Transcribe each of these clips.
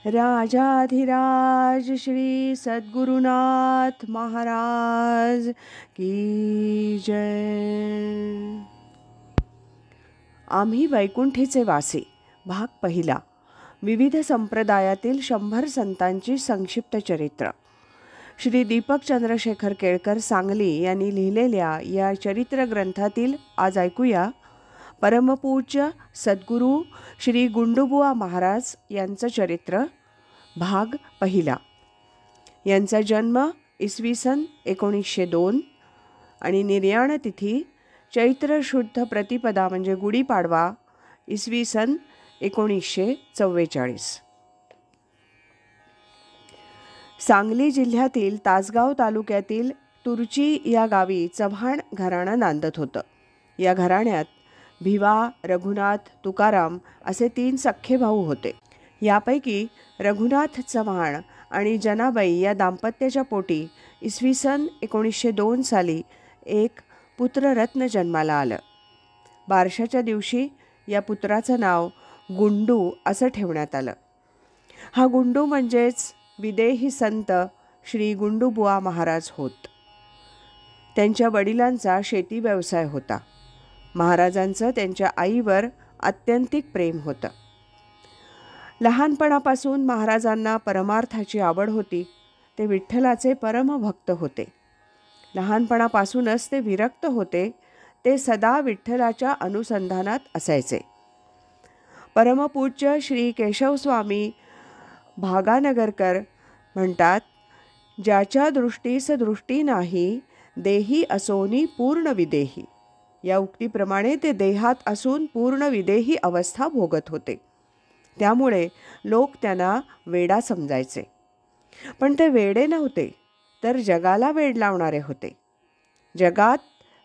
राजाधिराज श्री सद्गुरुनाथ महाराज की जय। आम्ही वैकुंठीचे वासी भाग पहिला। विविध संप्रदायातील 100 संतांची संक्षिप्त चरित्र। श्री दीपक चंद्रशेखर केळकर सांगली यांनी लिहिलेल्या या चरित्र ग्रंथातील आज ऐकूया परमपूज्य सद्गुरू श्री गुंडूबुवा महाराज यांचं चरित्र भाग पहिला। यांचा जन्म इसवी सन 1902 आणि निर्याण तिथी चैत्र शुद्ध प्रतिपदा म्हणजे गुढीपाडवा इसवी सन 1944। सांगली जिल्ह्यातील तासगाव तालुक्यातील तुर्ची या गावी चव्हाण घराणं नांदत होतं। या घराण्यात भिवा, रघुनाथ, तुकाराम असे 3 सख्खे भाऊ होते। यापैकी रघुनाथ चव्हाण आणि जनाबाई या दाम्पत्याच्या पोटी इसवी सन 1902 साली एक पुत्ररत्न जन्माला आलं। बारशाच्या दिवशी या पुत्राचं नाव गुंडू असं ठेवण्यात आलं। हा गुंडू म्हणजेच विदेही संत श्री गुंडूबुवा महाराज होत। त्यांच्या वडिलांचा शेती व्यवसाय होता। महाराजांचं त्यांच्या आईवर आत्यंतिक प्रेम होतं। लहानपणापासून महाराजांना परमार्थाची आवड होती। ते विठ्ठलाचे परमभक्त होते। लहानपणापासूनच ते विरक्त होते। ते सदा विठ्ठलाच्या अनुसंधानात असायचे। परमपूज्य श्री केशवस्वामी भागानगरकर म्हणतात, ज्याच्या दृष्टीस दृष्टी नाही देही असोनी पूर्ण विदेही। या उक्तीप्रमाणे ते देहात असून पूर्ण विदेही अवस्था भोगत होते। त्यामुळे लोक त्यांना वेडा समजायचे। पण ते वेडे नव्हते, तर जगाला वेड लावणारे होते। जगात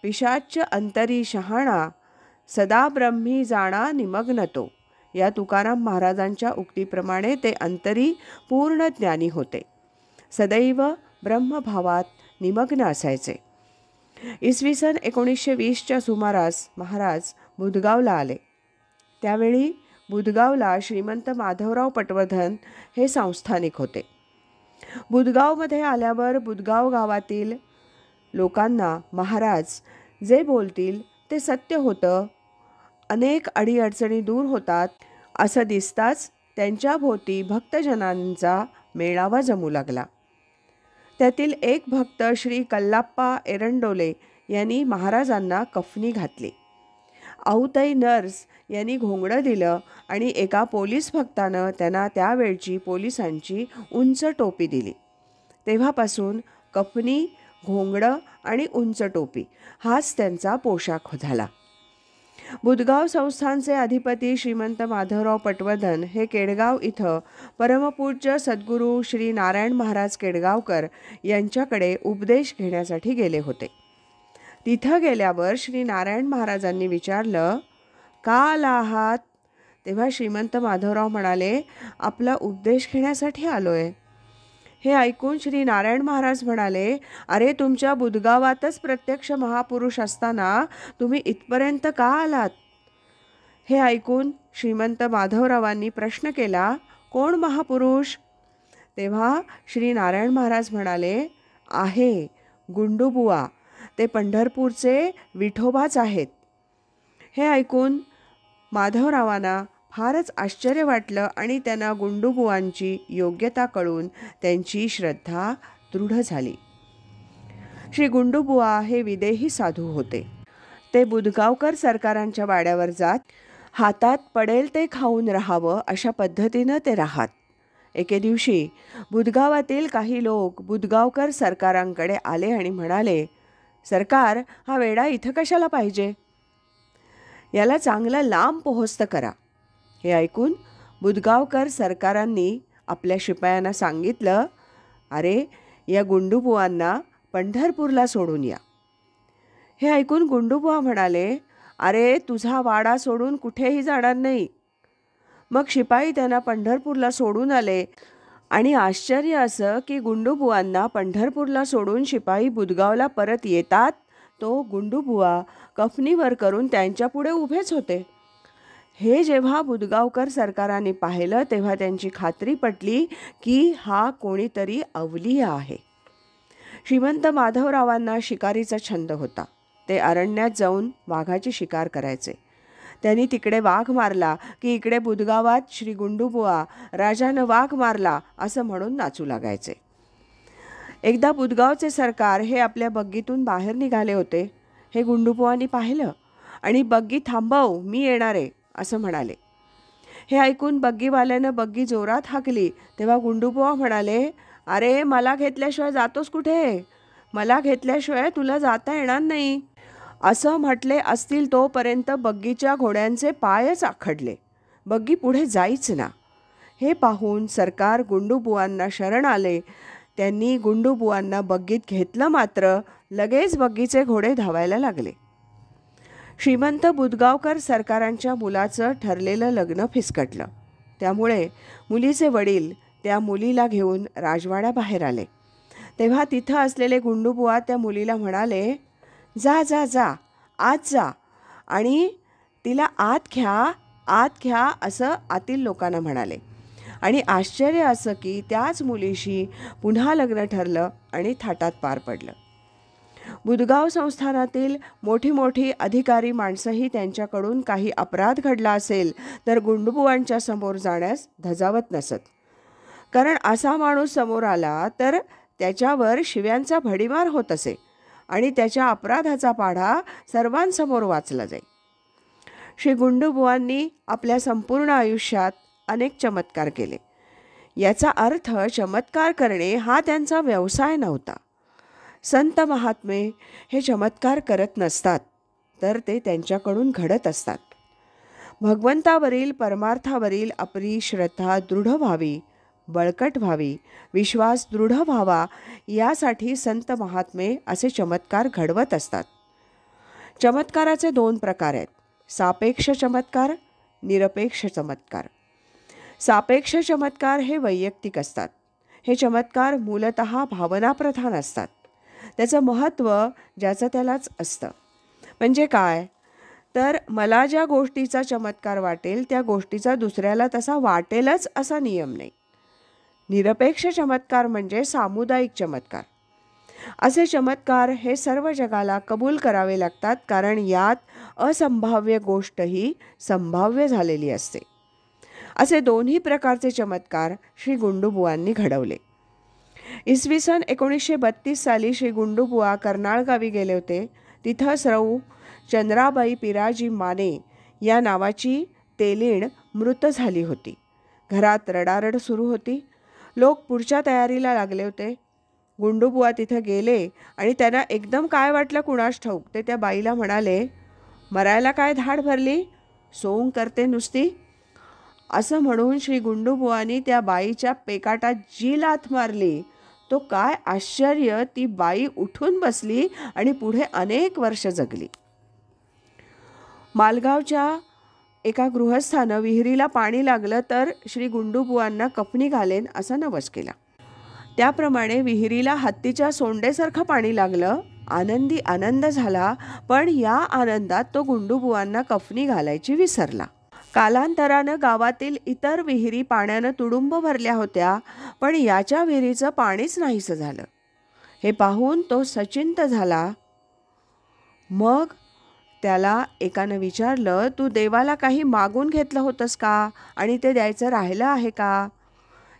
पिशाच्य अंतरी शहाणा सदा ब्रह्मी जाणा निमग्नतो। या तुकाराम महाराजांच्या उक्तीप्रमाणे ते अंतरी पूर्ण ज्ञानी होते। सदैव ब्रह्मभावात निमग्न असायचे। इसवी सन 1920च्या सुमारास महाराज बुधगावला आले। त्यावेळी बुधगावला श्रीमंत माधवराव पटवर्धन हे संस्थानिक होते। बुधगावमध्ये आल्यावर बुधगाव गावातील लोकांना महाराज जे बोलतील ते सत्य होतं। अनेक अडीअडचणी दूर होतात असं दिसताच त्यांच्या भोवती भक्तजनांचा मेळावा जमू लागला। त्यातील एक भक्त श्री कल्लाप्पा एरंडोले यांनी महाराजांना कफनी घातली। आऊताई नर्स यांनी घोंगडं दिलं आणि एका पोलीस भक्तानं त्यांना त्यावेळची पोलिसांची उंच टोपी दिली। तेव्हापासून कफनी, घोंगडं आणि उंच टोपी हाच त्यांचा पोशाख झाला। बुधगाव संस्थानचे अधिपती श्रीमंत माधवराव पटवर्धन हे केडगाव इथं परमपूज्य सद्गुरू श्री नारायण महाराज केडगावकर यांच्याकडे उपदेश घेण्यासाठी गेले होते। तिथं गेल्यावर श्री नारायण महाराजांनी विचारलं, का आला आहात? तेव्हा श्रीमंत माधवराव म्हणाले, आपला उपदेश घेण्यासाठी आलोय। हे ऐकून श्री नारायण महाराज म्हणाले, अरे तुमच्या बुधगावातच प्रत्यक्ष महापुरुष असताना तुम्ही इथपर्यंत का आलात? हे ऐकून श्रीमंत माधवरावांनी प्रश्न केला, कोण महापुरुष? तेव्हा श्री नारायण महाराज म्हणाले, आहे गुंडूबुवा, ते पंढरपूरचे विठोबाच आहेत। हे ऐकून माधवरावांना फारच आश्चर्य वाटलं आणि त्यांना गुंडूबुवांची योग्यता कळून त्यांची श्रद्धा दृढ झाली। श्री गुंडूबुवा हे विदेही साधू होते। ते बुधगावकर सरकारांच्या वाड्यावर जात हातात पडेल ते खाऊन राहावं अशा पद्धतीनं ते राहत। एके दिवशी बुधगावातील काही लोक बुधगावकर सरकारांकडे आले आणि म्हणाले, सरकार, हा वेडा इथं कशाला पाहिजे? याला चांगलं लांब पोहोचत करा। हे ऐकून बुधगावकर सरकारांनी आपल्या शिपायांना सांगितलं, अरे या गुंडूबुवांना पंढरपूरला सोडून या। हे ऐकून गुंडूबुवा म्हणाले, अरे तुझा वाडा सोडून कुठेही जाणार नाही। मग शिपाई त्यांना पंढरपूरला सोडून आले आणि आश्चर्य असं की गुंडूबुवांना पंढरपूरला सोडून शिपाई बुधगावला परत येतात तो गुंडूबुवा कफनीवर करून त्यांच्यापुढे उभेच होते। हे जेव्हा बुदगावकर सरकारांनी पाहिलं तेव्हा त्यांची खात्री पटली की हा कोणीतरी अवलिया आहे. श्रीमंत माधवरावांना शिकारीचा छंद होता. ते अरण्यात जाऊन वाघाची शिकार करायचे. त्यांनी तिकडे वाघ मारला की इकडे बुदगावात श्री गुंडूबुवा राजानं वाघ मारला असं म्हणून नाचू लागायचे. एकदा बुदगावचे सरकार हे आपल्या बग्गीतून बाहेर निघाले होते. हे गुंडूबुवांनी पाहिलं आणि बग्गी थांबव, मी येणार आहे असं म्हणाले. हे ऐकून बग्गीवाल्यानं बग्गी जोरात हाकली तेव्हा गुंडूबुवा म्हणाले, अरे मला घेतल्याशिवाय जातोस कुठे? मला घेतल्याशिवाय तुला जाता येणार नाही असं म्हटले असतील तोपर्यंत बग्गीच्या घोड्यांचे पायच आखडले. बग्गी पुढे जाईच ना. हे पाहून सरकार गुंडूबुवांना शरण आले. त्यांनी गुंडूबुवांना बग्गीत घेतलं, मात्र लगेच बग्गीचे घोडे धावायला लागले. श्रीमंत बुदगावकर सरकारांच्या मुलाचं ठरलेलं लग्न फिसकटलं. त्यामुळे मुलीचे वडील त्या मुलीला घेऊन राजवाड्याबाहेर आले. तेव्हा तिथं असलेले गुंडूबुवा त्या मुलीला म्हणाले, जा जा जा, आत जा आणि तिला आत घ्या असं आतील लोकांना म्हणाले. आणि आश्चर्य असं की त्याच मुलीशी पुन्हा लग्न ठरलं आणि थाटात पार पडलं. बुदगाव संस्थानातील मोठी अधिकारी माणसंही त्यांच्याकडून काही अपराध घडला असेल तर गुंडूबुवांच्या समोर जाण्यास धजावत नसत. कारण असा माणूस समोर आला तर त्याच्यावर शिव्यांचा भडीमार होत असे आणि त्याच्या अपराधाचा पाढा सर्वांसमोर वाचला जाई. श्री गुंडूबुवांनी आपल्या संपूर्ण आयुष्यात अनेक चमत्कार केले. याचा अर्थ चमत्कार करणे हा त्यांचा व्यवसाय नव्हता. संत महात्मे हे चमत्कार करत नसतात, तर ते त्यांच्याकडून घडत असतात. भगवंतावरील परमार्थावरील आपली श्रद्धा दृढ व्हावी, बळकट व्हावी, विश्वास दृढ व्हावा यासाठी संत महात्मे असे चमत्कार घडवत असतात. चमत्काराचे 2 प्रकार आहेत, सापेक्ष चमत्कार, निरपेक्ष चमत्कार. सापेक्ष चमत्कार हे वैयक्तिक असतात. हे चमत्कार मूलतः भावनाप्रधान असतात. त्याचं महत्त्व ज्याचं त्यालाच असतं. म्हणजे काय तर मला ज्या गोष्टीचा चमत्कार वाटेल त्या गोष्टीचा दुसऱ्याला तसा वाटेलच असा नियम नाही. निरपेक्ष चमत्कार म्हणजे सामुदायिक चमत्कार. असे चमत्कार हे सर्व जगाला कबूल करावे लागतात, कारण यात असंभाव्य गोष्टही संभाव्य झालेली असते. असे 2ही प्रकारचे चमत्कार श्री गुंडूबुवांनी घडवले. इसवी सन 1932 साली श्री गुंडूबुवा कर्नाळ गावी गेले होते. तिथं सौ चंद्राबाई पिराजी माने या नावाची तेलीण मृत झाली होती. घरात रडारड सुरू होती. लोक पुढच्या तयारीला लागले होते. गुंडूबुवा तिथं गेले आणि त्यांना एकदम काय वाटलं कुणास ठाऊक, ते त्या बाईला म्हणाले, मरायला काय धाड भरली, सोंग करते नुसती. असं म्हणून श्री गुंडूबुवांनी त्या बाईच्या पेकाटात जी लाथ मारली, तो काय आश्चर्य, ती बाई उठून बसली आणि पुढे अनेक वर्ष जगली. मालगावच्या एका गृहस्थानं विहिरीला पाणी लागलं तर श्री गुंडूबुवांना कफनी घालेन असा नवस केला. त्याप्रमाणे विहिरीला हत्तीच्या सोंडेसारखं पाणी लागलं. आनंदी आनंद झाला, पण या आनंदात तो गुंडूबुवांना कफनी घालायची विसरला. कालांतरानं गावातील इतर विहिरी पाण्यानं तुडुंब भरल्या होत्या, पण याच्या विहिरीचं पाणीच नाहीसं झालं. हे पाहून तो सचिंत झाला. मग त्याला एकानं विचारलं, तू देवाला काही मागून घेतलं होतंस का आणि ते द्यायचं राहिलं आहे का?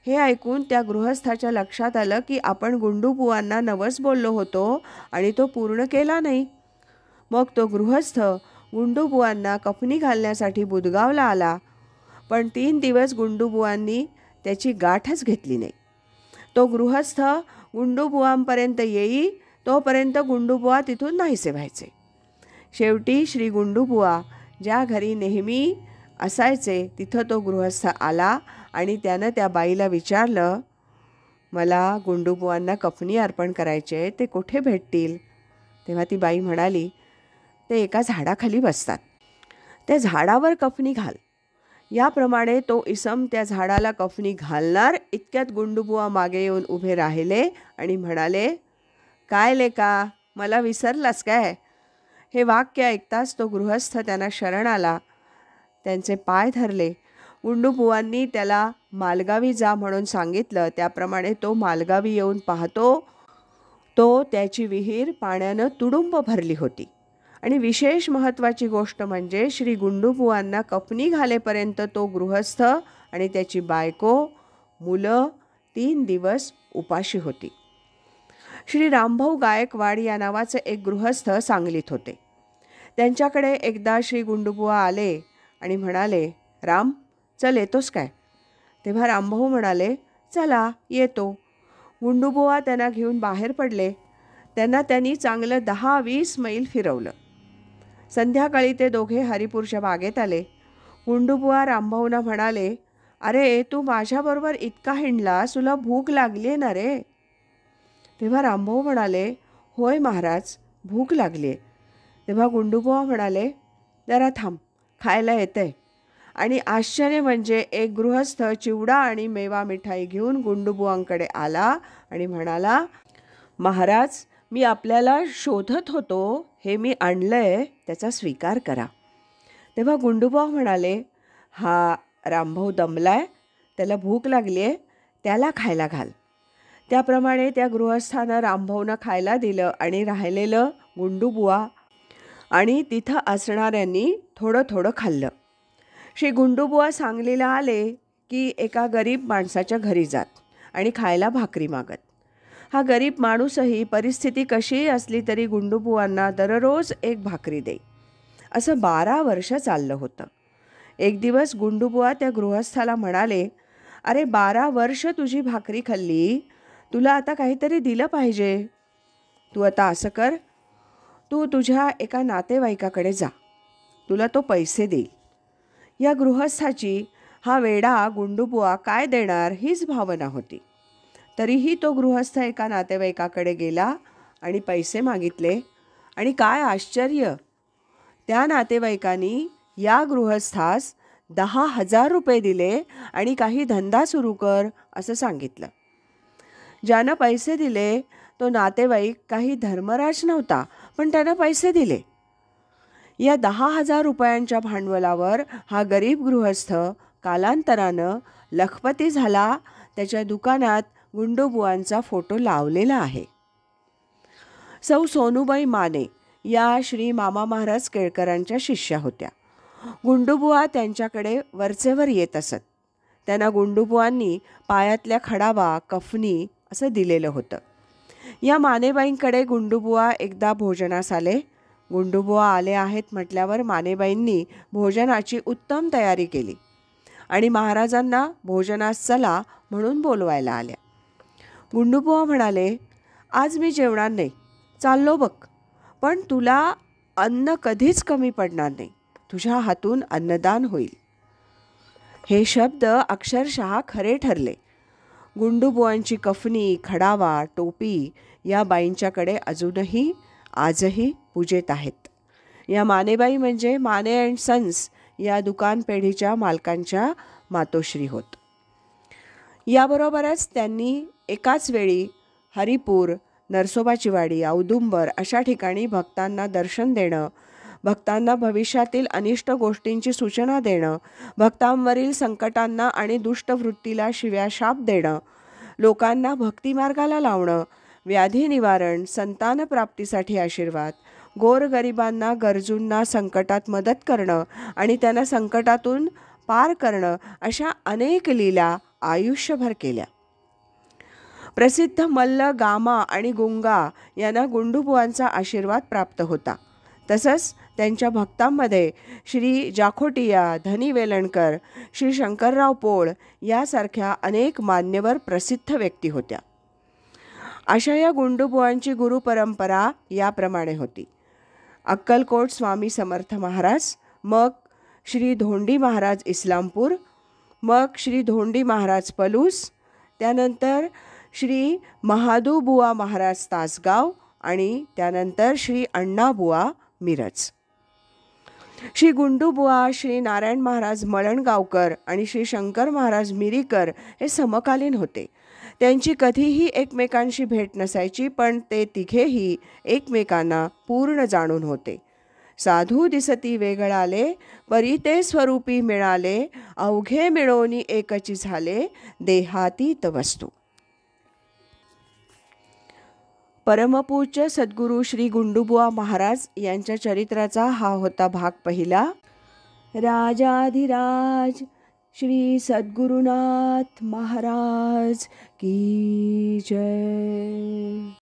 हे ऐकून त्या गृहस्थाच्या लक्षात आलं की आपण गुंडूबुवांना नवस बोललो होतो आणि तो पूर्ण केला नाही. मग तो गृहस्थ गुंडूबुवांना कफनी घालण्यासाठी बुदगावला आला, पण 3 दिवस गुंडूबुवांनी त्याची गाठच घेतली नाही. तो गृहस्थ गुंडूबुवांपर्यंत येई तोपर्यंत गुंडूबुवा तिथून नाहीसे व्हायचे. शेवटी श्री गुंडूबुवा ज्या घरी नेहमी असायचे तिथं तो गृहस्थ आला आणि त्यानं त्या बाईला विचारलं, मला गुंडूबुवांना कफनी अर्पण करायचे, ते कुठे भेटतील? तेव्हा ती बाई म्हणाली, ते एका झाडाखाली बसतात, त्या झाडावर कफनी घाल. याप्रमाणे तो इसम त्या झाडाला कफनी घालणार इतक्यात गुंडूबुवा मागे येऊन उभे राहिले आणि म्हणाले, काय लेका, मला विसरलास काय? हे वाक्य ऐकताच तो गृहस्थ त्यांना शरण आला. त्यांचे पाय धरले. गुंडूबुवांनी त्याला मालगावी जा म्हणून सांगितलं. त्याप्रमाणे तो मालगावी येऊन पाहतो तो त्याची विहीर पाण्यानं तुडुंब भरली होती. आणि विशेष महत्त्वाची गोष्ट म्हणजे श्री गुंडूबुवांना कफनी घालेपर्यंत तो गृहस्थ आणि त्याची बायको मुलं 3 दिवस उपाशी होती. श्री रामभाऊ गायकवाड या नावाचे एक गृहस्थ सांगलीत होते. त्यांच्याकडे एकदा श्री गुंडूबुवा आले आणि म्हणाले, राम, चल येतोस काय? तेव्हा रामभाऊ म्हणाले, चला येतो. गुंडूबुवा त्यांना घेऊन बाहेर पडले. त्यांनी चांगलं 10-20 मैल फिरवलं. संध्याकाळी ते दोघे हरिपूरच्या बागेत आले. गुंडूबुवा रामभाऊंना म्हणाले, अरे तू माझ्याबरोबर इतका हिंडलास, तुला भूक लागली आहे ना रे? तेव्हा रामभाऊ म्हणाले, होय महाराज, भूक लागली आहे. तेव्हा गुंडूबुवा म्हणाले, जरा थांब, खायला येतंय. आणि आश्चर्य म्हणजे एक गृहस्थ चिवडा आणि मेवा मिठाई घेऊन गुंडूबुवांकडे आला आणि म्हणाला, महाराज, मी आपल्याला शोधत होतो, हे मी आणलंय, त्याचा स्वीकार करा. तेव्हा गुंडूबुवा म्हणाले, हा रामभाऊ दमलाय, त्याला भूक लागली आहे, त्याला खायला घाल. त्याप्रमाणे त्या गृहस्थानं रामभाऊंना खायला दिलं आणि राहिलेलं गुंडूबुवा आणि तिथं असणाऱ्यांनी थोडं थोडं खाल्लं. श्री गुंडूबुवा सांगलीला आले की एका गरीब माणसाच्या घरी जात आणि खायला भाकरी मागत. हा गरीब माणूसही परिस्थिती कशीही असली तरी गुंडूबुवांना दररोज एक भाकरी देई. असं 12 वर्ष चाललं होतं. एक दिवस गुंडूबुवा त्या गृहस्थाला म्हणाले, अरे 12 वर्ष तुझी भाकरी खाल्ली, तुला आता काहीतरी दिलं पाहिजे. तू आता असं कर, तू तुझ्या एका नातेवाईकाकडे जा, तुला तो पैसे देईल. या गृहस्थाची हा वेडा गुंडूबुवा काय देणार हीच भावना होती. तरीही तो गृहस्थ एका नातेवाईकाकडे गेला आणि पैसे मागितले. आणि काय आश्चर्य, त्या नातेवाईकांनी या गृहस्थास 10,000 रुपये दिले आणि काही धंदा सुरू कर असं सांगितलं. ज्यानं पैसे दिले तो नातेवाईक काही धर्मराज नव्हता, पण त्यानं पैसे दिले. या 10,000 रुपयांच्या भांडवलावर हा गरीब गृहस्थ कालांतरानं लखपती झाला. त्याच्या दुकानात गुंडूबुवांचा फोटो लावलेला आहे. सौ सोनूबाई माने या श्री मामा महाराज केळकरांच्या शिष्या होत्या. गुंडूबुवा त्यांच्याकडे वरचेवर येत असत. त्यांना गुंडूबुवांनी पायातल्या खडाबा, कफनी असं दिलेलं होतं. या मानेबाईंकडे गुंडूबुवा एकदा भोजनास आले. गुंडूबुवा आले आहेत म्हटल्यावर मानेबाईंनी भोजनाची उत्तम तयारी केली आणि महाराजांना भोजनास चला म्हणून बोलवायला आल्या. गुंडूबुवा म्हणाले, आज मी जेवणार नाही, चाललो बघ, पण तुला अन्न कधीच कमी पडणार नाही, तुझ्या हातून अन्नदान होईल. हे शब्द अक्षरशः खरे ठरले. गुंडूबुवांची कफनी, खडावा, टोपी या बाईंच्याकडे अजूनही आजही पूजेत आहेत. या मानेबाई म्हणजे माने अँड सन्स या दुकान पेढीच्या मालकांच्या मातोश्री होत. याबरोबरच त्यांनी एकाच वेळी हरिपूर, नरसोबाची वाडी, औदुंबर अशा ठिकाणी भक्तांना दर्शन देणं, भक्तांना भविष्यातील अनिष्ट गोष्टींची सूचना देणं, भक्तांवरील संकटांना आणि दुष्टवृत्तीला शिव्याशाप देणं, लोकांना भक्तिमार्गाला लावणं, व्याधी निवारण, संतानप्राप्तीसाठी आशीर्वाद, गोरगरिबांना, गरजूंना संकटात मदत करणं आणि त्यांना संकटातून पार करणं अशा अनेक लीला आयुष्यभर केल्या. प्रसिद्ध मल्ल, गामा आणि गुंगा यांना गुंडूबुवांचा आशीर्वाद प्राप्त होता. तसंच त्यांच्या भक्तांमध्ये श्री जाखोटिया, धनी वेलणकर, श्री शंकरराव पोळ यासारख्या अनेक मान्यवर प्रसिद्ध व्यक्ती होत्या. अशा या गुंडूबुवांची गुरुपरंपरा याप्रमाणे होती. अक्कलकोट स्वामी समर्थ महाराज, मग श्री धोंडी महाराज इस्लामपूर, मग श्री धोंडी महाराज पलूस, त्यानंतर श्री महादूबुवा महाराज तासगाव आणि त्यानंतर श्री अण्णाबुवा मिरज. श्री गुंडूबुवा, श्री नारायण महाराज मळणगावकर आणि श्री शंकर महाराज मिरीकर हे समकालीन होते. त्यांची कधीही एकमेकांशी भेट नसायची, पण ते तिघेही एकमेकांना पूर्ण जाणून होते. साधू दिसती वेगळाले, परी ते स्वरूपी मिळाले, अवघे मिळोनी एकची झाले, देहातीत वस्तू. परमपूज्य सद्गुरू श्री गुंडूबुवा महाराज यांच्या चरित्राचा हा होता भाग पहिला. राजाधिराज श्री सद्गुरुनाथ महाराज की जय.